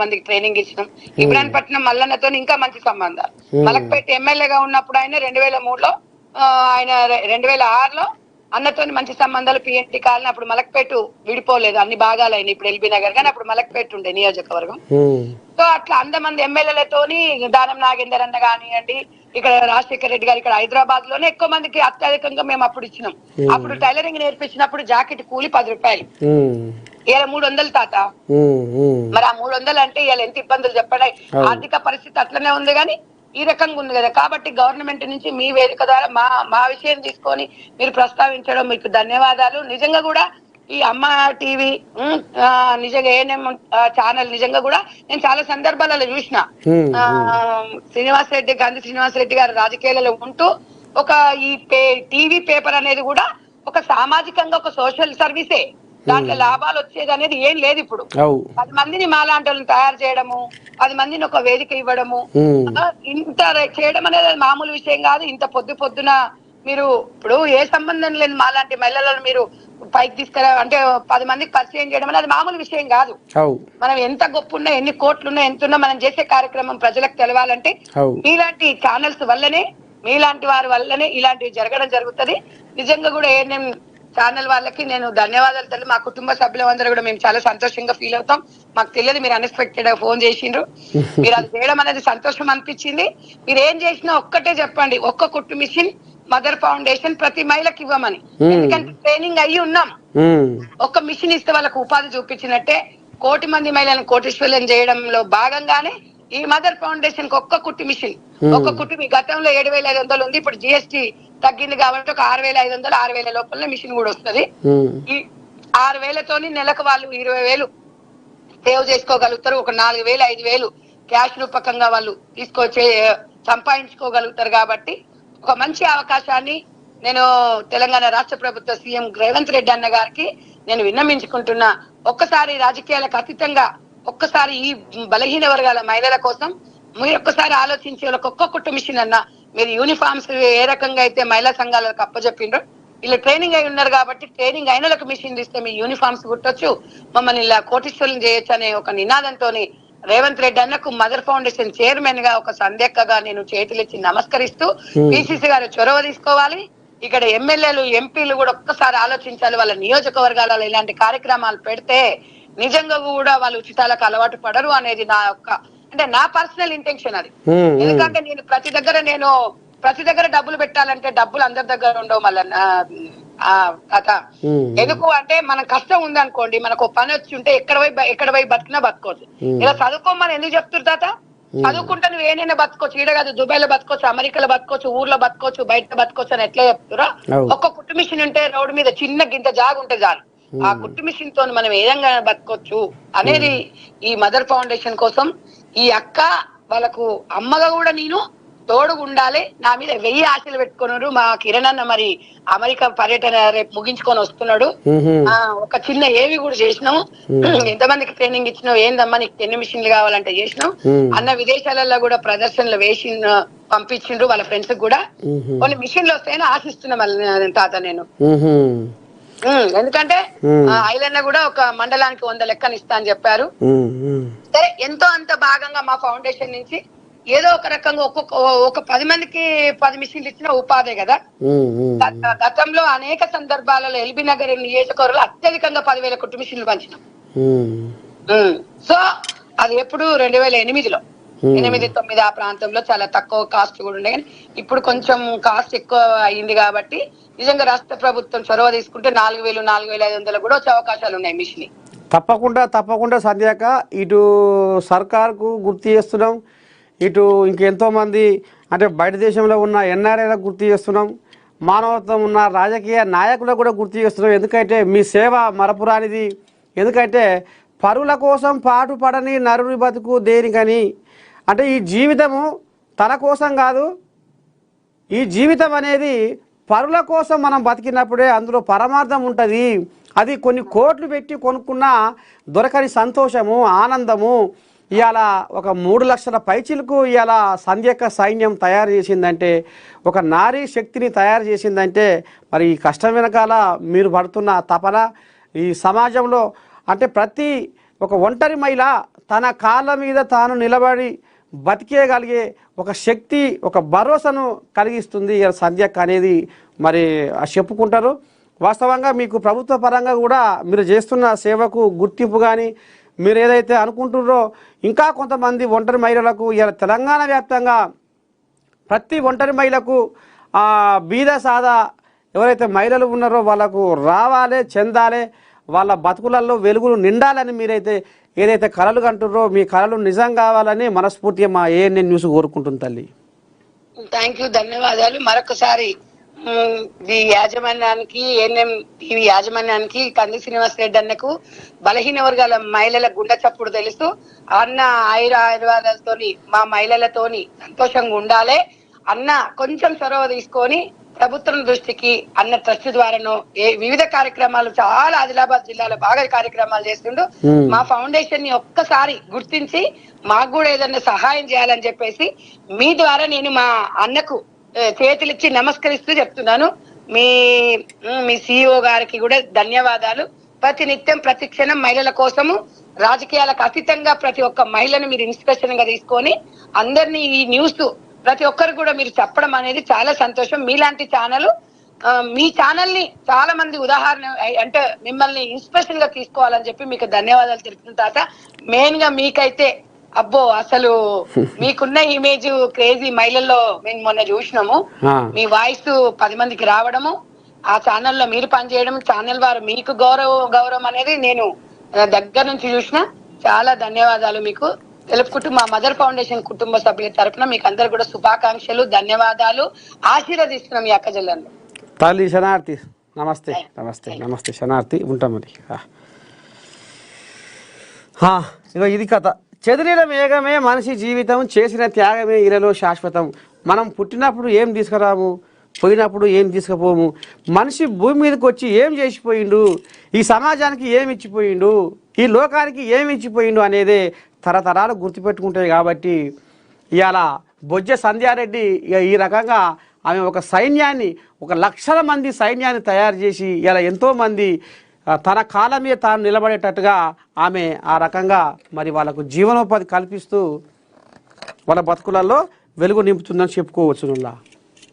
మందికి ట్రైనింగ్ ఇచ్చినాం. ఇబ్రాహీంపట్నం మల్లన్నతో ఇంకా మంచి సంబంధాలు. మలక్పేట ఎమ్మెల్యేగా ఉన్నప్పుడు ఆయన 2003లో ఆయన 2006లో అన్నతోని మంచి సంబంధాలు. పిఎన్టీ కాలనీ అప్పుడు మలక్పేట విడిపోలేదు, అన్ని భాగాలైన ఇప్పుడు ఎల్బీ నగర్, కానీ అప్పుడు మలక్పేట ఉండే నియోజకవర్గం. సో అట్లా 100 మంది ఎమ్మెల్యేలతోని దానం నాగేందర్ అన్న కానివ్వండి, ఇక్కడ రాజశేఖర రెడ్డి గారు ఇక్కడ హైదరాబాద్ లోనే ఎక్కువ మందికి అత్యధికంగా మేము అప్పుడు ఇచ్చినాం. అప్పుడు టైలరింగ్ నేర్పించినప్పుడు జాకెట్ కూలి 10 రూపాయలు, ఇలా 300 తాత. మరి ఆ 300 అంటే ఇలా ఎంత ఇబ్బందులు చెప్పండి. ఆర్థిక పరిస్థితి అట్లనే ఉంది కానీ ఈ రకంగా ఉంది కదా. కాబట్టి గవర్నమెంట్ నుంచి మీ వేదిక ద్వారా మా విషయం తీసుకొని మీరు ప్రస్తావించడం మీకు ధన్యవాదాలు. నిజంగా కూడా ఈ అమ్మ టీవీ నిజంగా ఏఎన్ఎం ఛానల్ నిజంగా కూడా నేను చాలా సందర్భాలలో చూసిన. గాంధీ శ్రీనివాస్ రెడ్డి గారు రాజకీయాలలో ఉంటూ ఒక ఈ టీవీ పేపర్ అనేది కూడా ఒక సామాజికంగా ఒక సోషల్ సర్వీసే, దాంట్లో లాభాలు వచ్చేది అనేది ఏం లేదు. ఇప్పుడు 10 మందిని మాలాంటి వాళ్ళని తయారు చేయడము, 10 మందిని ఒక వేదిక ఇవ్వడము, ఇంత చేయడం అనేది మామూలు విషయం కాదు. ఇంత పొద్దున మీరు ఇప్పుడు ఏ సంబంధం లేని మాలాంటి మహిళలను మీరు పైకి తీసుకురా అంటే 10 మందికి పరిచయం చేయడం అనేది మామూలు విషయం కాదు. మనం ఎంత గొప్ప ఉన్నా, ఎన్ని కోట్లున్నా, ఎంతున్నా మనం చేసే కార్యక్రమం ప్రజలకు తెలవాలంటే మీలాంటి ఛానల్స్ వల్లనే, మీలాంటి వారి వల్లనే ఇలాంటివి జరగడం జరుగుతుంది. నిజంగా కూడా ఏఎన్ఎం ఛానల్ వాళ్ళకి నేను ధన్యవాదాలు తెలియదు. మా కుటుంబ సభ్యులందరూ కూడా మేము చాలా సంతోషంగా ఫీల్ అవుతాం. మాకు తెలియదు మీరు అన్ఎక్స్పెక్టెడ్ గా ఫోన్ చేసిండ్రు, మీరు అది చేయడం అనేది సంతోషం అనిపించింది. మీరు ఏం చేసినా ఒక్కటే చెప్పండి, ఒక్క కుట్టు మిషన్ మదర్ ఫౌండేషన్ ప్రతి మహిళకి ఇవ్వమని. ఎందుకంటే ట్రైనింగ్ అయ్యి ఉన్నాం. ఒక్క మిషన్ ఇస్తే వాళ్ళకు ఉపాధి చూపించినట్టే. 1 కోటి మంది మహిళలను కోటీశ్వరులను చేయడంలో భాగంగానే ఈ మదర్ ఫౌండేషన్ కి ఒక్క కుట్టు మిషన్, ఒక్క కుట్టు మీ గతంలో 7,500 ఉంది, ఇప్పుడు జిఎస్టీ తగ్గింది కాబట్టి ఒక 6,500, 6,000 లోపల మిషన్ కూడా వస్తుంది. ఈ 6,000తోని నెలకు వాళ్ళు 20,000 సేవ్ చేసుకోగలుగుతారు. ఒక 4,000, 5,000 క్యాష్ రూపకంగా వాళ్ళు తీసుకొచ్చే సంపాదించుకోగలుగుతారు. కాబట్టి ఒక మంచి అవకాశాన్ని నేను తెలంగాణ రాష్ట్ర ప్రభుత్వ సీఎం రేవంత్ రెడ్డి అన్న గారికి నేను విన్నమించుకుంటున్నా. ఒక్కసారి రాజకీయాలకు అతీతంగా ఒక్కసారి ఈ బలహీన వర్గాల మహిళల కోసం మీరు ఒక్కసారి ఆలోచించి ఒక్క కుట్టు మిషన్ అన్న, మీరు యూనిఫామ్స్ ఏ రకంగా అయితే మహిళా సంఘాలకు అప్పచెప్పిండ్రో ఇలా ట్రైనింగ్ అయి ఉన్నారు కాబట్టి ట్రైనింగ్ అయిన వాళ్ళకి మిషన్ ఇస్తే మీ యూనిఫామ్స్ కుట్టొచ్చు, మమ్మల్ని ఇలా కోటీశ్వరులు చేయొచ్చు అనే ఒక నినాదంతో రేవంత్ రెడ్డి అన్నకు మదర్ ఫౌండేషన్ చైర్మన్ గా ఒక సంధ్యక్కగా నేను చేతులెచ్చి నమస్కరిస్తూ, పిసిసి గారు చొరవ తీసుకోవాలి. ఇక్కడ ఎమ్మెల్యేలు, ఎంపీలు కూడా ఒక్కసారి ఆలోచించాలి. వాళ్ళ నియోజకవర్గాలలో ఇలాంటి కార్యక్రమాలు పెడితే నిజంగా కూడా వాళ్ళు ఉచితాలకు అలవాటు పడరు అనేది నా యొక్క అంటే నా పర్సనల్ ఇంటెన్షన్ అది. ఎందుకంటే నేను ప్రతి దగ్గర డబ్బులు పెట్టాలంటే డబ్బులు అందరి దగ్గర ఉండవు మళ్ళీ కథ. ఎందుకు అంటే మన కష్టం ఉంది అనుకోండి, మనకు పని వచ్చి ఉంటే ఎక్కడ పోయి బతికినా బతుకోవచ్చు. ఇలా చదువుకోమని ఎందుకు చెప్తున్నారు తాత? చదువుకుంటే నువ్వు ఏనైనా బతుకోవచ్చు, ఈడ కాదు దుబాయ్ లో బతుకోవచ్చు, అమెరికాలో బతుకోవచ్చు, ఊర్లో బతుకోవచ్చు, బయట బతుకోవచ్చు అని ఎట్లా చెప్తురా? ఒక్క కుట్టు మిషన్ ఉంటే రోడ్డు మీద చిన్న గింత జాగు ఉంటే చాలు, ఆ కుట్టు మిషన్ తో మనం ఏ విధంగా బతుకోవచ్చు అనేది ఈ మదర్ ఫౌండేషన్ కోసం ఈ అక్క వాళ్ళకు అమ్మగా కూడా నేను తోడుగా ఉండాలి. నా మీద 1000 ఆశలు పెట్టుకున్నారు. మా కిరణ్ అన్న మరి అమెరికా పర్యటన రేపు ముగించుకొని వస్తున్నాడు. ఒక చిన్న ఏవి కూడా చేసినాము. ఎంతమందికి ట్రైనింగ్ ఇచ్చినావు, ఏందమ్మా నీకు 10 మిషన్లు కావాలంటే చేసినాం అన్న. విదేశాలలో కూడా ప్రదర్శనలు వేసి పంపించిండ్రు వాళ్ళ ఫ్రెండ్స్ కూడా. కొన్ని మిషన్లు వస్తాయని ఆశిస్తున్నాం తాత నేను. ఎందుకంటే ఐలన్న కూడా ఒక మండలానికి 100 లెక్కని ఇస్తా అని చెప్పారు. సరే ఎంతో అంత భాగంగా మా ఫౌండేషన్ నుంచి ఏదో ఒక రకంగా ఒక 10 మందికి 10 మిషన్లు ఇచ్చిన ఉపాధి కదా. గతంలో అనేక సందర్భాలలో ఎల్బీ నగర్ నియోజకవర్గంలో అత్యధికంగా 10,000 కుట్టు మిషన్లు పంచినాం. సో అది ఎప్పుడు 2008లో 8-9 ఆ ప్రాంతంలో చాలా తక్కువ కాస్ట్ కూడా ఉండే. కానీ ఇప్పుడు కొంచెం కాస్ట్ ఎక్కువ అయింది కాబట్టి నిజంగా రాష్ట్ర ప్రభుత్వం చొరవ తీసుకుంటే 4,000, 4,500 కూడా వచ్చే అవకాశాలు ఉన్నాయి మిషన్. తప్పకుండా సంధ్యాక ఇటు సర్కార్కు గుర్తు చేస్తున్నాం, ఇటు ఇంకెంతో మంది అంటే బయట దేశంలో ఉన్న ఎన్ఆర్ఐలకు గుర్తు చేస్తున్నాం, మానవత్వం ఉన్న రాజకీయ నాయకులకు కూడా గుర్తు చేస్తున్నాం. ఎందుకంటే మీ సేవ మరపురానిది. ఎందుకంటే పరుల కోసం పాటుపడని నరుని బతుకు దేనికని అంటే ఈ జీవితము తన కోసం కాదు, ఈ జీవితం అనేది పరుల కోసం మనం బతికినప్పుడే అందులో పరమార్థం ఉంటుంది. అది కొన్ని కోట్లు పెట్టి కొనుక్కున్న దొరకని సంతోషము, ఆనందము. ఇవాళ ఒక 3 లక్షల పైచిలకు ఇవాళ సంధ్యక్క సైన్యం తయారు చేసిందంటే, ఒక నారీ శక్తిని తయారు చేసిందంటే మరి ఈ కష్టం వెనకాల మీరు పడుతున్న తపన ఈ సమాజంలో అంటే ప్రతి ఒక ఒంటరి మహిళ తన కాళ్ళ మీద తాను నిలబడి బతికేయగలిగే ఒక శక్తి, ఒక భరోసాను కలిగిస్తుంది ఇలా సంధ్యక్క అనేది మరి చెప్పుకుంటారు. వాస్తవంగా మీకు ప్రభుత్వ పరంగా కూడా మీరు చేస్తున్న సేవకు గుర్తింపు కానీ మీరు ఏదైతే అనుకుంటున్నారో ఇంకా కొంతమంది ఒంటరి మహిళలకు ఇలా తెలంగాణ వ్యాప్తంగా ప్రతి ఒంటరి మహిళకు బీద సాదా ఎవరైతే మహిళలు ఉన్నారో వాళ్ళకు రావాలి, చెందాలి, వాళ్ళ బతుకులలో వెలుగులు నిండాలని మీరైతే ఏదైతే కళలు కంటుర్రో మీ కళలు నిజం కావాలని మనస్ఫూర్తిగా మా ఏఎన్ఎన్ న్యూస్ కోరుకుంటుంది తల్లి. థ్యాంక్ యూ, ధన్యవాదాలు. మరొకసారి ఈ యాజమాన్యానికి, ఏఎన్ఎం టీవీ యాజమాన్యానికి, కంది శ్రీనివాస్ రెడ్డి అన్నకు, బలహీన వర్గాల మహిళల గుండె చప్పుడు తెలుసు. అన్న ఆయుర్వేదాలతోని మా మహిళలతోని సంతోషంగా ఉండాలి. అన్న కొంచెం చొరవ తీసుకొని ప్రభుత్వం దృష్టికి అన్న ట్రస్ట్ ద్వారాను వివిధ కార్యక్రమాలు చాలా ఆదిలాబాద్ జిల్లాలో బాగా కార్యక్రమాలు చేస్తుండు. మా ఫౌండేషన్ ని ఒక్కసారి గుర్తించి మాకు కూడా ఏదైనా సహాయం చేయాలని చెప్పేసి మీ ద్వారా నేను మా అన్నకు చేతులిచ్చి నమస్కరిస్తూ చెప్తున్నాను. మీ సిఇఓ గారికి కూడా ధన్యవాదాలు. ప్రతి నిత్యం ప్రతి క్షణం మహిళల కోసము రాజకీయాలకు అతీతంగా ప్రతి ఒక్క మహిళను మీరు ఇన్స్పిరేషన్ గా తీసుకొని అందరినీ ఈ న్యూస్ ప్రతి ఒక్కరు కూడా మీరు చెప్పడం అనేది చాలా సంతోషం. మీలాంటి ఛానల్, మీ ఛానల్ ని చాలా మంది ఉదాహరణ అంటే మిమ్మల్ని ఇన్స్పిరేషన్ గా తీసుకోవాలని చెప్పి మీకు ధన్యవాదాలు తెలుపుతున్న తర్వాత మెయిన్ గా మీకైతే అబ్బో అసలు మీకున్న ఇమేజ్ క్రేజీ మహిళల్లో మేము మొన్న చూసినాము. మీ వాయిస్ 10 మందికి రావడము, ఆ ఛానల్లో మీరు పనిచేయడం, ఛానల్ వారు మీకు గౌరవం అనేది నేను దగ్గర నుంచి చూసిన. చాలా ధన్యవాదాలు మీకు తెలుపుకుంటూ మా మదర్ ఫౌండేషన్ కుటుంబ సభ్యుల తరఫున మీకు అందరు కూడా శుభాకాంక్షలు, ధన్యవాదాలు. ఆశీర్వదిస్తున్నాం ఈ అక్క జిల్లాలో. తల్లి శనార్థి, నమస్తే నమస్తే నమస్తే శనార్థి, ఉంటాం మరి. ఇక ఇది కథ. చెదిరిన మేఘమే మనిషి జీవితం, చేసిన త్యాగమే ఇరలో శాశ్వతం. మనం పుట్టినప్పుడు ఏం తీసుకురాము, పోయినప్పుడు ఏం తీసుకుపోము. మనిషి భూమి మీదకి వచ్చి ఏం చేసిపోయిండు, ఈ సమాజానికి ఏమి ఇచ్చిపోయిండు, ఈ లోకానికి ఏమి ఇచ్చిపోయిండు అనేదే తరతరాలు గుర్తుపెట్టుకుంటాయి. కాబట్టి ఇవాళ బొజ్జ సంధ్యారెడ్డి ఈ రకంగా ఆమె ఒక సైన్యాన్ని, 1 లక్షల మంది సైన్యాన్ని తయారు చేసి ఇలా ఎంతోమంది తన కాళ్ళ మీద తాను నిలబడేటట్టుగా ఆమె ఆ రకంగా మరి వాళ్ళకు జీవనోపాధి కల్పిస్తూ వాళ్ళ బతుకులలో వెలుగు నింపుతుందని చెప్పుకోవచ్చు.